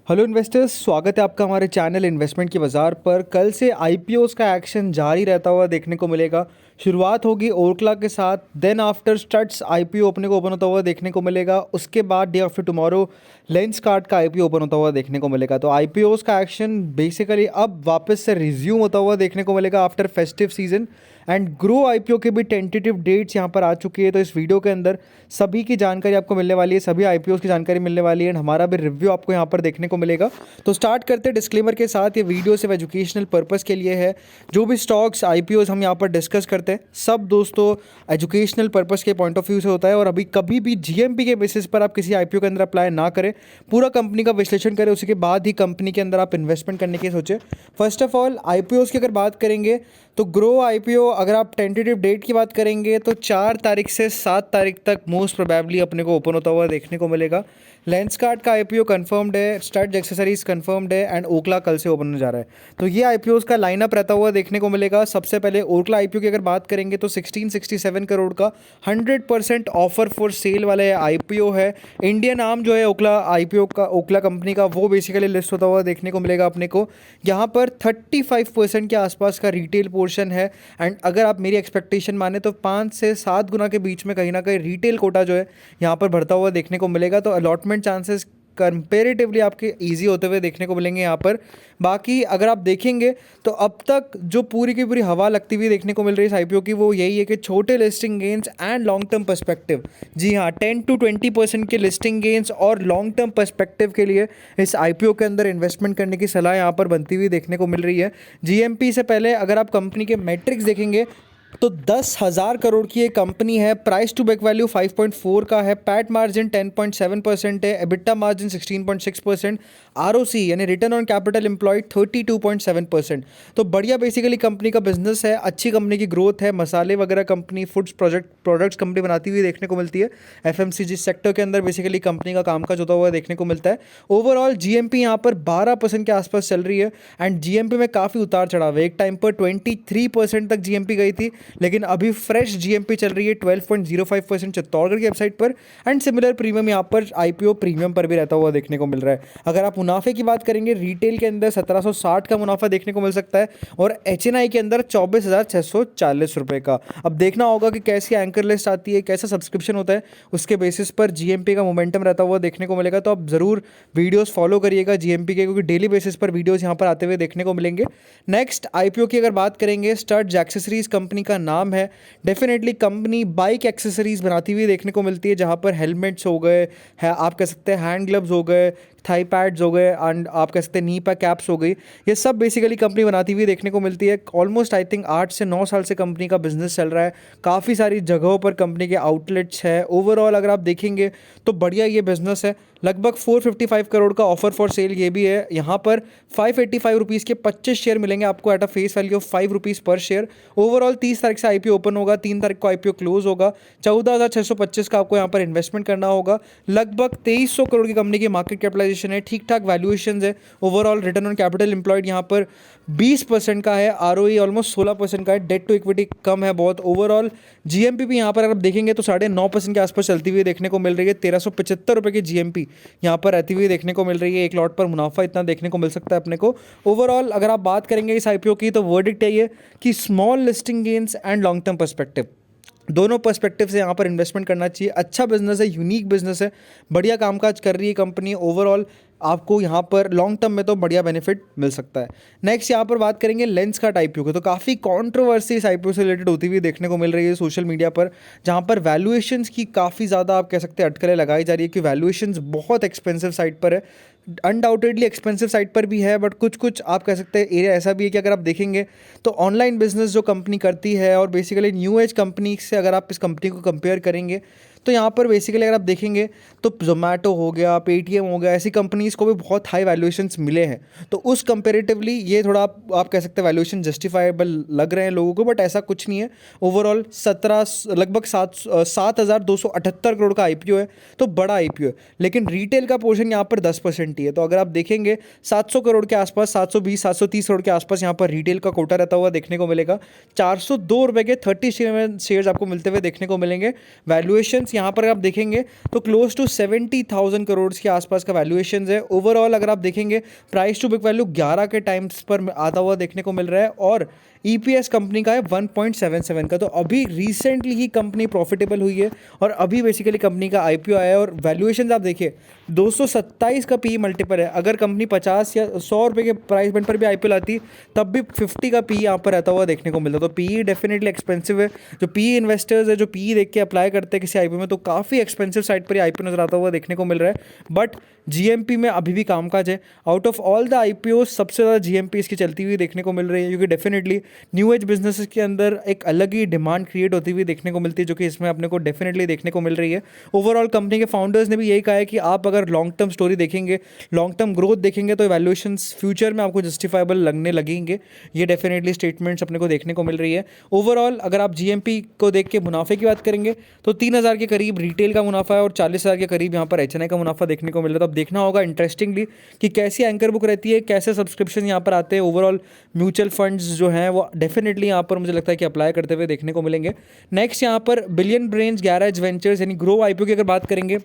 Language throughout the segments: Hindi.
हेलो इन्वेस्टर्स, स्वागत है आपका हमारे चैनल इन्वेस्टमेंट की बाज़ार पर। कल से आईपीओस का एक्शन जारी रहता हुआ देखने को मिलेगा। शुरुआत होगी ओरकला के साथ, देन आफ्टर स्टट्स आईपीओ अपने को ओपन होता हुआ देखने को मिलेगा। उसके बाद डे आफ्टर टुमारो लेंसकार्ट का आईपीओ ओपन होता हुआ देखने को मिलेगा। तो आईपीओस का एक्शन बेसिकली अब वापस से रिज्यूम होता हुआ देखने को मिलेगा after festive season. And grow IPO के भी टेंटेटिव डेट्स यहाँ पर आ चुकी है। तो इस वीडियो के अंदर सभी की जानकारी आपको मिलने वाली है, सभी आईपीओस की जानकारी मिलने वाली है एंड हमारा भी रिव्यू आपको यहाँ पर देखने को मिलेगा। तो स्टार्ट करते हैं डिस्क्लेमर के साथ। ये वीडियो सिर्फ एजुकेशनल पर्पस के लिए है। जो भी स्टॉक्स आईपीओस हम यहाँ पर डिस्कस करते हैं सब दोस्तों एजुकेशनल पर्पस के पॉइंट ऑफ व्यू से होता है। और अभी कभी भी जीएमपी के बेसिस पर आप किसी आईपीओ के अंदर अप्लाई ना करें, पूरा कंपनी का विश्लेषण करें, उसके बाद ही कंपनी के अंदर आप इन्वेस्टमेंट करने की सोचें। फर्स्ट ऑफ ऑल आईपीओस की अगर बात करेंगे तो ग्रो आईपीओ अगर आप टेंटेटिव डेट की बात करेंगे तो 4 तारीख से 7 तारीख तक मोस्ट प्रोबेबली अपने को ओपन होता हुआ देखने को मिलेगा। लेंसकार्ट का आईपीओ कंफर्म्ड है, स्टड एक्सेसरीज कंफर्म्ड है एंड ओकला कल से ओपन होने जा रहा है। तो ये आईपीओस का लाइनअप रहता हुआ देखने को मिलेगा। सबसे पहले ओकला आईपीओ की अगर बात करेंगे तो 1667 करोड़ का 100% ऑफर फॉर सेल वाला आईपीओ है। इंडियन आर्म जो है ओकला आईपीओ का, ओकला कंपनी का, वो बेसिकली लिस्ट होता हुआ देखने को मिलेगा अपने को। यहाँ पर 35% के आसपास का रिटेल पोर्शन है एंड अगर आप मेरी एक्सपेक्टेशन माने तो 5 से 7 गुना के बीच में कहीं ना कहीं रिटेल कोटा जो है यहाँ पर बढ़ता हुआ देखने को मिलेगा। तो अलॉटमेंट चांसेस कंपेरेटिवली आपके इजी होते हुए देखने को मिलेंगे यहाँ पर। बाकी अगर आप देखेंगे तो अब तक जो पूरी की पूरी हवा लगती हुई देखने को मिल रही है इस आईपीओ की, वो यही है कि छोटे listing gains and long term perspective, जी हाँ 10 to 20% के लिस्टिंग गेंस और लॉन्ग टर्म पर्सपेक्टिव के लिए इस आईपीओ के अंदर इन्वेस्टमेंट करने की सलाह यहाँ पर बनती हुई देखने को मिल रही है। जीएमपी से पहले अगर आप कंपनी के मैट्रिक्स देखेंगे तो 10,000 करोड़ की एक कंपनी है, प्राइस टू बैक वैल्यू 5.4 का है, पैट मार्जिन 10.7% है, एबिटा मार्जिन 16.6%, आरओसी यानी रिटर्न ऑन कैपिटल एम्प्लॉयड 32.7%। तो बढ़िया बेसिकली कंपनी का बिजनेस है, अच्छी कंपनी की ग्रोथ है, मसाले वगैरह कंपनी, फूड्स प्रोडक्ट्स कंपनी बनाती हुई देखने को मिलती है। एफएमसीजी सेक्टर के अंदर बेसिकली कंपनी का कामकाज होता हुआ देखने को मिलता है। ओवरऑल जीएमपी यहाँ पर 12% के आसपास चल रही है एंड जीएमपी में काफ़ी उतार चढ़ाव है। एक टाइम पर 23% तक जीएमपी गई थी, लेकिन अभी फ्रेश जीएमपी चल रही है 12.05% चित्तौड़गढ़ की वेबसाइट पर एंड सिमिलर प्रीमियम यहाँ पर आईपीओ प्रीमियम पर भी रहता हुआ देखने को मिल रहा है। अगर आप मुनाफे की बात करेंगे, रिटेल के अंदर 1760 का मुनाफा देखने को मिल सकता है और एचएनआई के अंदर 24,640 रुपये का। अब देखना होगा कि कैसी एंकर लिस्ट आती है, कैसा सब्सक्रिप्शन होता है, उसके बेसिस पर जीएमपी का मोमेंटम रहता हुआ देखने को मिलेगा। तो आप ज़रूर वीडियोज़ फॉलो करिएगा जीएमपी के, क्योंकि डेली बेसिस पर वीडियोज़ यहाँ पर आते हुए देखने को मिलेंगे। नेक्स्ट आईपीओ की अगर बात करेंगे, स्टड एक्सेसरीज कंपनी का नाम है। डेफिनेटली कंपनी बाइक एक्सेसरीज बनाती हुई देखने को मिलती है, जहां पर हेलमेट्स हो गए है, आप कह सकते हैं हैंड ग्लव्स हो गए, थाई पैड्स हो गए एंड आप कह सकते हैं नी पैक कैप्स हो गई। ये सब बेसिकली कंपनी बनाती हुई देखने को मिलती है। ऑलमोस्ट आई थिंक 8 से 9 साल से कंपनी का बिजनेस चल रहा है। काफ़ी सारी जगहों पर कंपनी के आउटलेट्स है। ओवरऑल अगर आप देखेंगे तो बढ़िया ये बिजनेस है। लगभग 455 करोड़ का ऑफर फॉर सेल ये भी है। यहाँ पर 585 रुपीज़ के 25 शेयर मिलेंगे आपको at a face value of 5 rupees पर शेयर। ओवरऑल 30 तारीख से आईपीओ ओपन होगा, 3 तारीख को आईपीओ क्लोज होगा। 14,625 का आपको यहाँ पर इन्वेस्टमेंट करना होगा। लगभग 2300 करोड़ की कंपनी की मार्केट कैपिटलाइजेशन है, ठीक ठाक वैल्यूएशन है। Overall return on capital employed यहाँ पर 20% का है, आरओई ऑलमोस्ट 16% का है, डेट टू इक्विटी कम है बहुत। ओवरऑल जीएमपी भी यहाँ पर अगर आप देखेंगे तो 9.5% के आसपास चलती हुई देखने को मिल रही है। 1375 रुपये की जीएमपी यहाँ पर रहती हुई देखने को मिल रही है। एक लॉट पर मुनाफा इतना देखने को मिल सकता है अपने को। ओवरऑल अगर आप बात करेंगे इस आईपीओ की तो वर्डिक्ट यही है कि small listing gains and long term perspective, दोनों पर्सपेक्टिव से यहाँ पर इन्वेस्टमेंट करना चाहिए। अच्छा बिजनेस है, यूनिक बिजनेस है, बढ़िया कामकाज कर रही है कंपनी। ओवरऑल आपको यहाँ पर लॉन्ग टर्म में तो बढ़िया बेनिफिट मिल सकता है। नेक्स्ट यहाँ पर बात करेंगे लेंसकार्ट आईपीओ की। तो काफ़ी कंट्रोवर्सी इस आईपीओ से रिलेटेड होती हुई देखने को मिल रही है सोशल मीडिया पर, जहाँ पर वैल्यूएशंस की काफ़ी ज़्यादा आप कह सकते हैं अटकलें लगाई जा रही है कि वैल्यूएशंस बहुत एक्सपेंसिव साइड पर है। अनडाउटेडली एक्सपेंसिव साइड पर भी है, बट कुछ कुछ आप कह सकते हैं एरिया ऐसा भी है कि अगर आप देखेंगे तो ऑनलाइन बिजनेस जो कंपनी करती है और बेसिकली न्यू एज कंपनी से अगर आप इस कंपनी को कंपेयर करेंगे तो यहाँ पर बेसिकली अगर आप देखेंगे तो जोमेटो हो गया, पेटीएम हो गया, ऐसी कंपनीज़ को भी बहुत हाई वैल्यूएशंस मिले हैं। तो उस कंपेरेटिवली ये थोड़ा आप कह सकते हैं वैल्यूएशन जस्टिफाइबल लग रहे हैं लोगों को, बट ऐसा कुछ नहीं है। ओवरऑल 7,278 करोड़ का आईपीओ है, तो बड़ा आईपीओ है, लेकिन रिटेल का पोर्शन यहाँ पर 10% पॉसिबिलिटी है। तो अगर आप देखेंगे 700 करोड़ के आसपास, 720 730 करोड़ के आसपास यहाँ पर रिटेल का कोटा रहता हुआ देखने को मिलेगा। 402 रुपये के 37 शेयर्स आपको मिलते हुए देखने को मिलेंगे। वैल्यूएशंस यहाँ पर आप देखेंगे तो क्लोज टू 70,000 करोड़ के आसपास का वैल्यूएशंस है। ओवरऑल अगर आप देखेंगे प्राइस टू बुक वैल्यू 11 के टाइम्स पर आता हुआ देखने को मिल रहा है और ईपीएस कंपनी का है 1.77 का। तो अभी रिसेंटली ही कंपनी प्रॉफिटेबल हुई है और अभी बेसिकली कंपनी का आईपीओ आया है। और वैल्यूएशन आप देखिए 227 का पी मल्टीपल है। अगर कंपनी 50 या 100 रुपये के प्राइस पॉइंट पर भी आईपीओ लाती तब भी 50 का पी यहाँ पर रहता हुआ देखने को मिलता। तो पी डेफिनेटली एक्सपेंसिव है। जो पी इन्वेस्टर्स है जो पी देख के अप्लाई करते हैं किसी आईपीओ में, तो काफ़ी एक्सपेंसिव साइड पर आईपीओ नजर आता हुआ देखने को मिल रहा है। बट जीएमपी में अभी भी कामकाज है। Out of all the IPO सबसे ज़्यादा जीएमपी इसकी चलती हुई देखने को मिल रही है, क्योंकि डेफिनेटली न्यू एज बिजनेसेस के अंदर एक अलग ही डिमांड क्रिएट होती हुई देखने को मिलती है, जो कि इसमें अपने को डेफिनेटली देखने को मिल रही है। ओवरऑल कंपनी के फाउंडर्स ने भी यही कहा है कि आप अगर लॉन्ग टर्म स्टोरी देखेंगे, लॉन्ग टर्म ग्रोथ देखेंगे, तो वैल्यूएशंस फ्यूचर में आपको जस्टिफाइबल लगने लगेंगे। ये डेफिनेटली स्टेटमेंट्स अपने को देखने को मिल रही है। ओवरऑल अगर आप जीएमपी को देख के मुनाफे की बात करेंगे तो 3,000 के करीब रिटेल का मुनाफा है और 40,000 के करीब यहाँ पर एचएनआई का मुनाफा देखने को मिल रहा है। तो अब देखना होगा इंटरेस्टिंगली कि कैसी एंकर बुक रहती है, कैसे सब्सक्रिप्शन यहाँ पर आते हैं। ओवरऑल म्यूचुअल फंड्स जो हैं वो डेफिनेटली यहाँ पर मुझे लगता है कि अप्लाई करते हुए देखने को मिलेंगे। नेक्स्ट यहाँ पर बिलियन ब्रेन्स गैरेज वेंचर्स यानी ग्रो आईपीओ की अगर बात करेंगे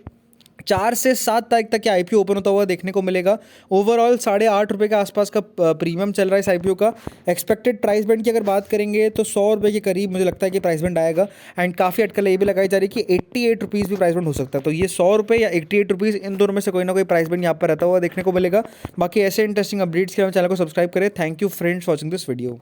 4 से 7 तारीख तक या आईपीओ ओपन होता हुआ देखने को मिलेगा। ओवरऑल 8.5 रुपये के आसपास का प्रीमियम चल रहा है इस आईपीओ का। एक्सपेक्टेड प्राइस बैंड की अगर बात करेंगे तो 100 रुपये के करीब मुझे लगता है कि प्राइस बैंड आएगा। एंड काफ़ी अटकल ये भी लगाई जा रही है कि 88 रुपीज़ भी प्राइस बैंड हो सकता है। तो ये 100 रुपये या 88 रुपीज़, इन दोनों में से कोई ना कोई प्राइस बैंड यहाँ पर रहता हुआ देखने को मिलेगा। बाकी ऐसे इंटरेस्टिंग अपडेट्स के लिए चैनल को सब्सक्राइब करें। Thank you friends watching this video.